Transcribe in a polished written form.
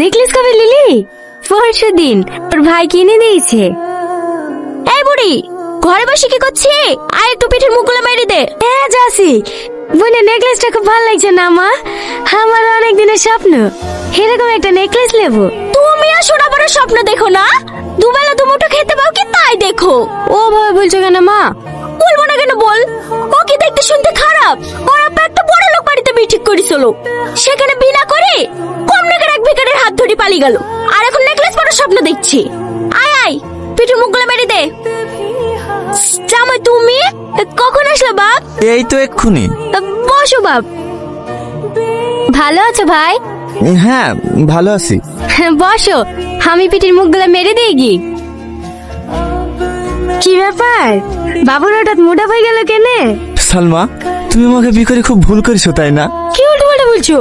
Necklace কবে lily? পরশু দিন তোর ভাই কিনে দিয়েছে। এই বুড়ি, ঘরে বসে কি করছি? আয় একটু পিঠের মুখগুলো মেরে দে। হ্যাঁ যাচ্ছি। বলে নেকলেসটা খুব ভালো লাগছে না মা? আমার অনেক দিনের স্বপ্ন এরকম একটা নেকলেস নেব। তুমি আর সোনা বড় স্বপ্ন দেখো না, দুবেলা দুমুঠো খেতে পাও কি তাই দেখো। ও ভাবে বলছো কেন মা? বলবো না কেন বল? ও কি দেখতে শুনতে খারাপ? ওর আপা একটা বড় লোক বাড়িতে বিয়ে ঠিক করেছিল, সেখানে বিনা করে কম নাকের এক ভিখারির হাত ধরে পালিয়ে গেল, আর এখন নেকলেস পরার স্বপ্ন দেখছি। আয় আয় পিঠের মুখগুলো মেরে দে। জামাই তুমি কখন আসলে বাপ? এই তো এক্ষুনি। বসো বাপ। ভালো আছো ভাই? হ্যাঁ ভালো আছি। বসো, আমি পিঠের মুখগুলো মেরে দিই কি? কি ব্যাপার বাবুর হঠাৎ মোটা হয়ে গেল কেনে? সালমা, তুমি আমাকে বিয়ে করে খুব ভুল করেছো তাই না? কি উল্টো পাল্টা বলছো?